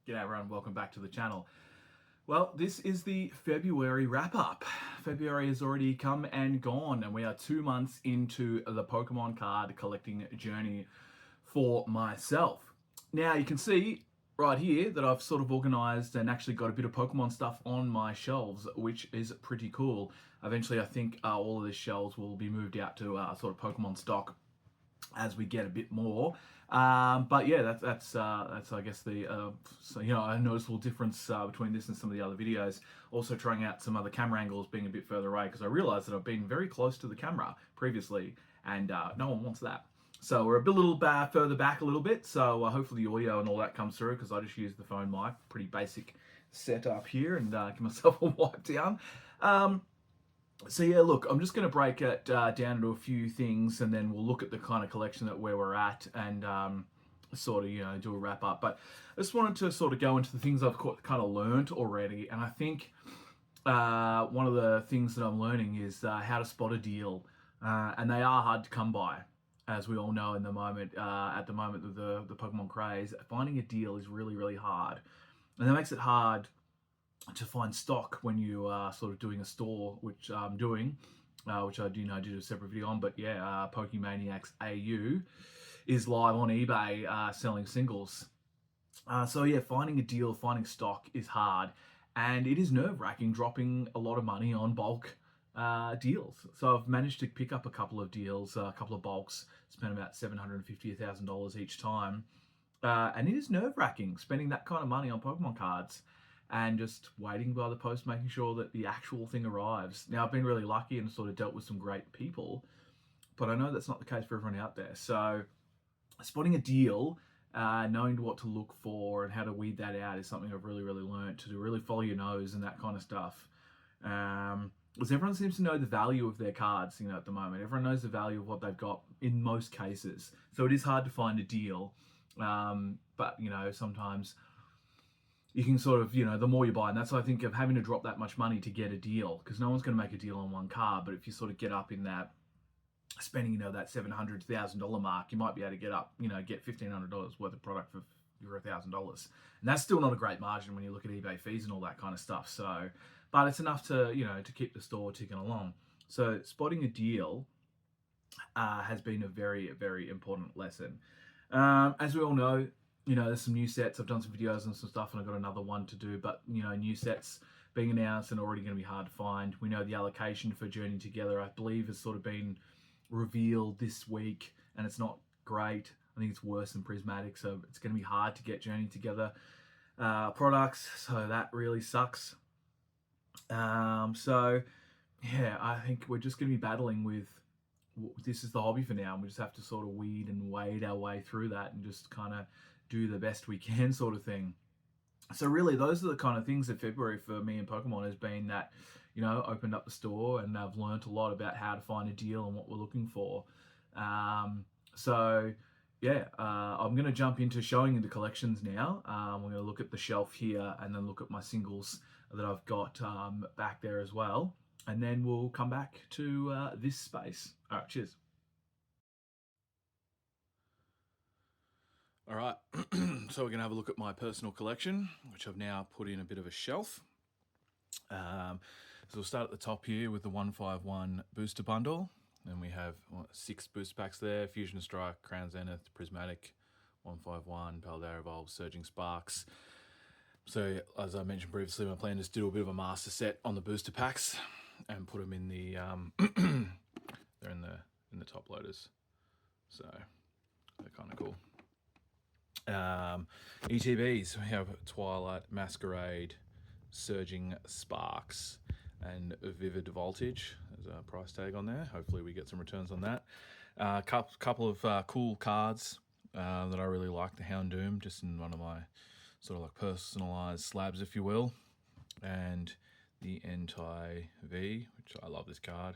G'day everyone, welcome back to the channel. Well, this is the February wrap-up. February has already come and gone, and we are 2 months into the Pokemon card collecting journey for myself. Now, you can see right here that I've sort of organized and actually got a bit of Pokemon stuff on my shelves, which is pretty cool. Eventually, I think all of these shelves will be moved out to sort of Pokemon stock as we get a bit more. But yeah, that's I guess the so a noticeable difference between this and some of the other videos. Also trying out some other camera angles, being a bit further away, because I realised that I've been very close to the camera previously, and no one wants that. So we're a little further back a little bit. So hopefully the audio and all that comes through, because I just use the phone mic, pretty basic setup here, and give myself a wipe down. So yeah, look, I'm just going to break it down into a few things, and then we'll look at the kind of collection where we're at, and sort of do a wrap up. But I just wanted to sort of go into the things I've kind of learned already, and I think one of the things that I'm learning is how to spot a deal, and they are hard to come by, as we all know in the moment. At the moment with the Pokemon craze, finding a deal is really, really hard, and that makes it hard to find stock when you are sort of doing a store, which I'm doing, which I did a separate video on. But yeah, Pokemaniacs AU is live on eBay selling singles. So yeah, finding a deal, finding stock is hard, and it is nerve-wracking dropping a lot of money on bulk deals. So I've managed to pick up a couple of deals, a couple of bulks, spent about $750, $1,000 each time. And it is nerve-wracking spending that kind of money on Pokemon cards and just waiting by the post, making sure that the actual thing arrives. Now, I've been really lucky and sort of dealt with some great people, but I know that's not the case for everyone out there. So spotting a deal, knowing what to look for and how to weed that out is something I've really, really learned, to really follow your nose and that kind of stuff. Because everyone seems to know the value of their cards, at the moment. Everyone knows the value of what they've got in most cases. So it is hard to find a deal. But, sometimes you can sort of, the more you buy, and that's why I think of having to drop that much money to get a deal, because no one's going to make a deal on one card. But if you sort of get up in that spending, that $700,000 mark, you might be able to get up, get $1,500 worth of product for $1,000, and that's still not a great margin when you look at eBay fees and all that kind of stuff. So, but it's enough to, to keep the store ticking along. So spotting a deal has been a very, very important lesson. As we all know, there's some new sets. I've done some videos and some stuff, and I've got another one to do. But, new sets being announced and already going to be hard to find. We know the allocation for Journey Together, I believe, has sort of been revealed this week, and it's not great. I think it's worse than Prismatic, so it's going to be hard to get Journey Together products. So that really sucks. So, yeah, I think we're just going to be battling with, this is the hobby for now, and we just have to sort of weed and wade our way through that and just kind of do the best we can, sort of thing. So really, those are the kind of things that February for me and Pokemon has been, that, opened up the store, and I've learned a lot about how to find a deal and what we're looking for. So yeah, I'm going to jump into showing you the collections now. We're going to look at the shelf here, and then look at my singles that I've got back there as well. And then we'll come back to this space. All right, cheers. All right, so we're going to have a look at my personal collection, which I've now put in a bit of a shelf. So we'll start at the top here with the 151 booster bundle. And we have 6 booster packs there: Fusion Strike, Crown Zenith, Prismatic, 151, Paldea Evolve, Surging Sparks. So as I mentioned previously, my plan is to do a bit of a master set on the booster packs and put them in the they're in the top loaders. So they're kind of cool. ETBs, we have Twilight, Masquerade, Surging Sparks, and Vivid Voltage. There's a price tag on there. Hopefully we get some returns on that. Couple of cool cards that I really like. The Houndoom, just in one of my sort of like personalized slabs, if you will. And the Entei V, which I love this card.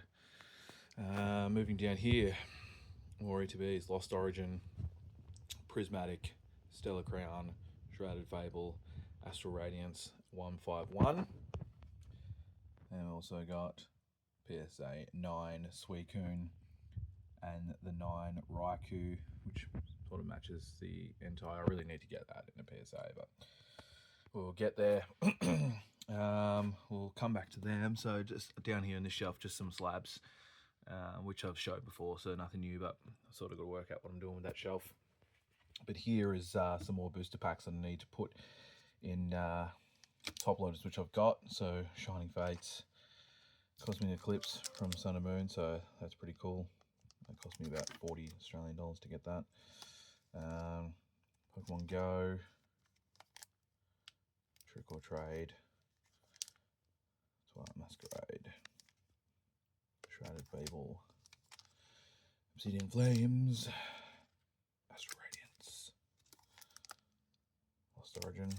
Moving down here, more ETBs: Lost Origin, Prismatic, Stellar Crown, Shrouded Fable, Astral Radiance, 151. And also got PSA 9 Suicune and the 9 Raikou, which sort of matches the Entei. I really need to get that in a PSA, but we'll get there. We'll come back to them. So just down here in this shelf, just some slabs, which I've showed before, so nothing new, but I've sort of got to work out what I'm doing with that shelf. But here is some more booster packs that I need to put in top loaders, which I've got. So Shining Fates, Cosmic Eclipse from Sun and Moon, so that's pretty cool. That cost me about $40 Australian to get that. Pokemon Go, Trick or Trade, Twilight Masquerade, Shrouded Fable, Obsidian Flames, Astral Radiance, Lost Origin,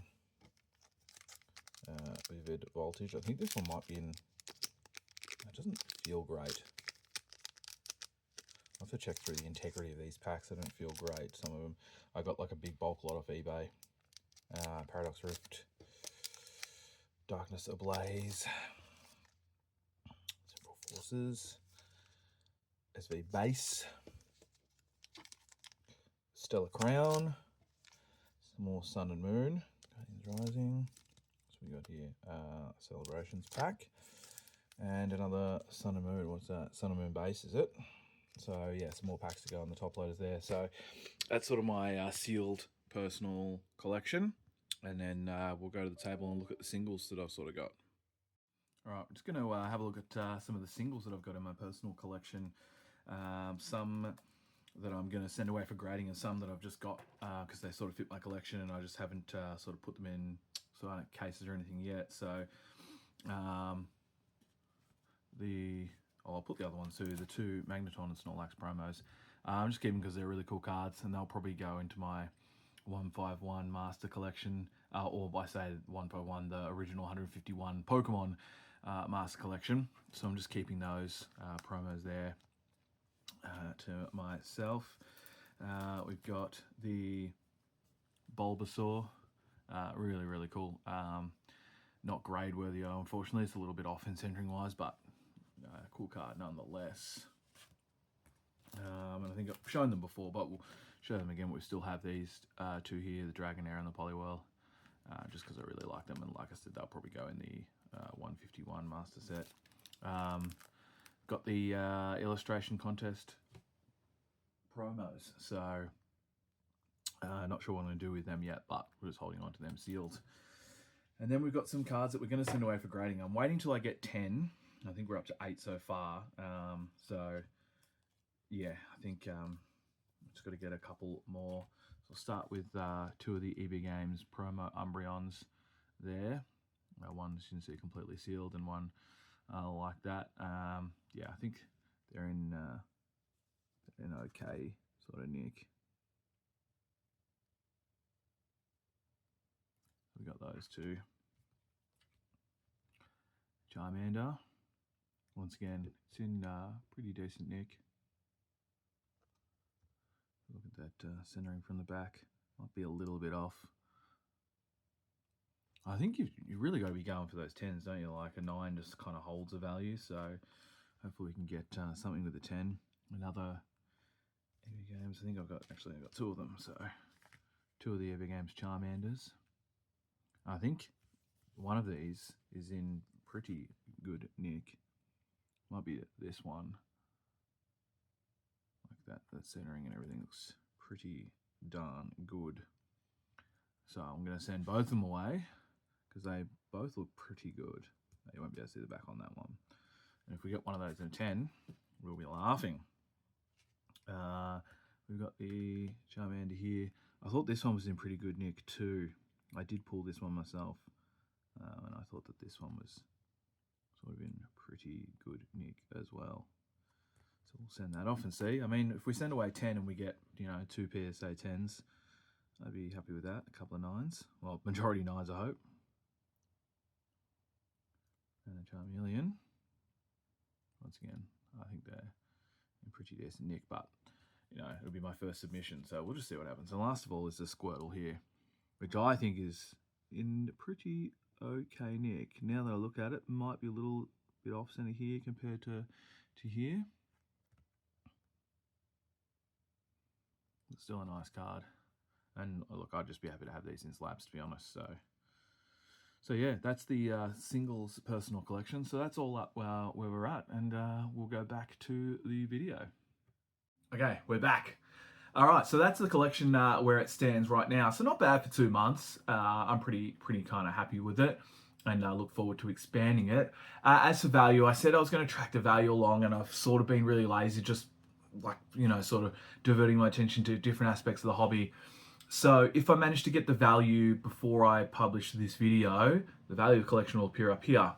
Vivid Voltage. I think this one might be in... It doesn't feel great. I'll have to check through the integrity of these packs. They don't feel great. Some of them, I got like a big bulk lot off eBay. Paradox Rift, Darkness Ablaze, Simple Forces, SV Base, Stellar Crown, some more Sun and Moon, Guardians Rising. So we got here Celebrations pack, and another Sun and Moon. What's that? Sun and Moon Base, is it? So yeah, some more packs to go on the top loaders there. So that's sort of my sealed personal collection. And then we'll go to the table and look at the singles that I've sort of got. All right, I'm just going to have a look at some of the singles that I've got in my personal collection. Some that I'm going to send away for grading, and some that I've just got because they sort of fit my collection, and I just haven't sort of put them in sort of cases or anything yet. So I'll put the other ones too, the two Magneton and Snorlax promos. I'm just keeping because they're really cool cards, and they'll probably go into my 151 Master Collection, or I say 151, the original 151 Pokemon Master Collection. So I'm just keeping those promos there to myself. We've got the Bulbasaur, really, really cool. Not grade worthy, unfortunately. It's a little bit off in centering wise, but cool card nonetheless. And I think I've shown them before, but we'll show them again. We still have these two here, the Dragonair and the Poliwhirl, just because I really like them. And like I said, they'll probably go in the 151 Master set. Got the illustration contest promos, so not sure what I'm going to do with them yet, but we're just holding on to them sealed. And then we've got some cards that we're going to send away for grading. I'm waiting till I get 10. I think we're up to 8 so far. So yeah, I think just got to get a couple more. So I'll start with two of the EB Games promo Umbreons there. One, as you can see, completely sealed, and one like that. Yeah, I think they're in an okay sort of nick. We got those two. Charmander, once again, it's in pretty decent nick. Look at that centering from the back. Might be a little bit off. I think you really got to be going for those 10s, don't you? Like a 9 just kind of holds a value. So hopefully we can get something with a 10. Another EV Games. I think I've got two of them. So two of the EV Games Charmanders. I think one of these is in pretty good nick. Might be this one. Like that. The centering and everything looks pretty darn good. So I'm going to send both of them away because they both look pretty good. You won't be able to see the back on that one. And if we get one of those in a 10, we'll be laughing. We've got the Charmander here. I thought this one was in pretty good nick too. I did pull this one myself. And I thought that this one was sort of in pretty good nick as well. So we'll send that off and see. I mean, if we send away 10 and we get, two PSA 10s, I'd be happy with that. A couple of 9s. Well, majority 9s, I hope. And a Charmeleon. Once again, I think they're in pretty decent nick, but, it'll be my first submission, so we'll just see what happens. And last of all is the Squirtle here, which I think is in pretty okay nick. Now that I look at it, might be a little bit off center here compared to here. It's still a nice card. And look, I'd just be happy to have these in slabs, to be honest. So So yeah, that's the singles personal collection. So that's all up where we're at, and we'll go back to the video. Okay, we're back. All right, so that's the collection where it stands right now. So not bad for 2 months. I'm pretty kind of happy with it, and I look forward to expanding it. As for value, I said I was going to track the value along, and I've sort of been really lazy, just like, sort of diverting my attention to different aspects of the hobby. So if I manage to get the value before I publish this video, the value of the collection will appear up here.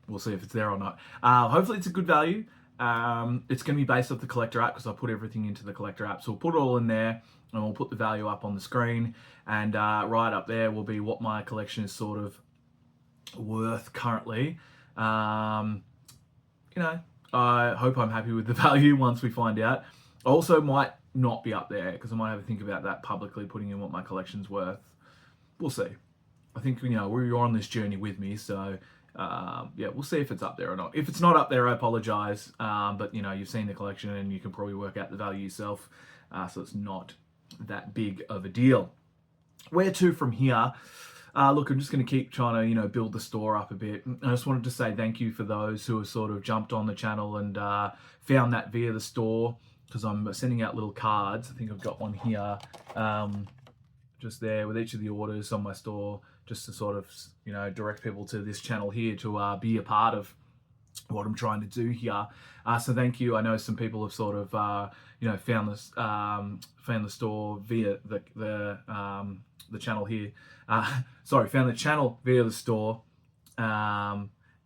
We'll see if it's there or not. Hopefully it's a good value. It's going to be based off the collector app because I put everything into the collector app. So we'll put it all in there and we'll put the value up on the screen. And right up there will be what my collection is sort of worth currently. I hope I'm happy with the value once we find out. I also might not be up there because I might have to think about that publicly, putting in what my collection's worth. We'll see. I think, you're on this journey with me, so we'll see if it's up there or not. If it's not up there, I apologize, but you've seen the collection and you can probably work out the value yourself, so it's not that big of a deal. Where to from here? Look, I'm just going to keep trying to, build the store up a bit. I just wanted to say thank you for those who have sort of jumped on the channel and found that via the store, because I'm sending out little cards. I think I've got one here, just there with each of the orders on my store, just to sort of, direct people to this channel here to be a part of what I'm trying to do here. So thank you. I know some people have sort of, found this, found the store via the channel here. Found the channel via the store.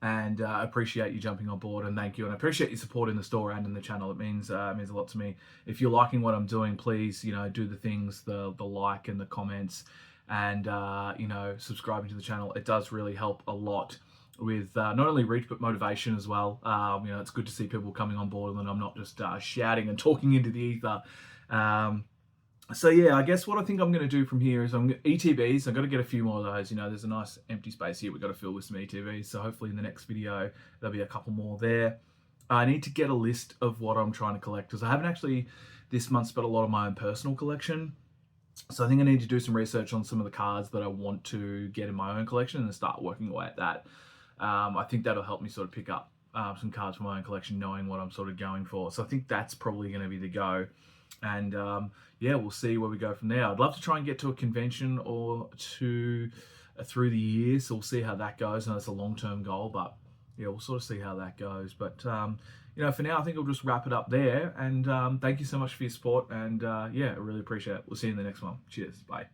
And I appreciate you jumping on board, and thank you. And I appreciate your support in the store and in the channel. It means a lot to me. If you're liking what I'm doing, please, do the things, the like and the comments, and subscribing to the channel. It does really help a lot with not only reach but motivation as well. It's good to see people coming on board, and I'm not just shouting and talking into the ether. So yeah, I guess what I think I'm going to do from here is ETBs. I've got to get a few more of those. There's a nice empty space here we've got to fill with some ETBs. So hopefully in the next video, there'll be a couple more there. I need to get a list of what I'm trying to collect, because I haven't actually this month spent a lot of my own personal collection. So I think I need to do some research on some of the cards that I want to get in my own collection and start working away at that. I think that'll help me sort of pick up some cards for my own collection, knowing what I'm sort of going for. So I think that's probably going to be the go. And we'll see where we go from there. I'd love to try and get to a convention or two through the year, so we'll see how that goes. And it's a long-term goal, but yeah, we'll sort of see how that goes. But for now, I think I'll just wrap it up there. And thank you so much for your support. And I really appreciate it. We'll see you in the next one. Cheers. Bye.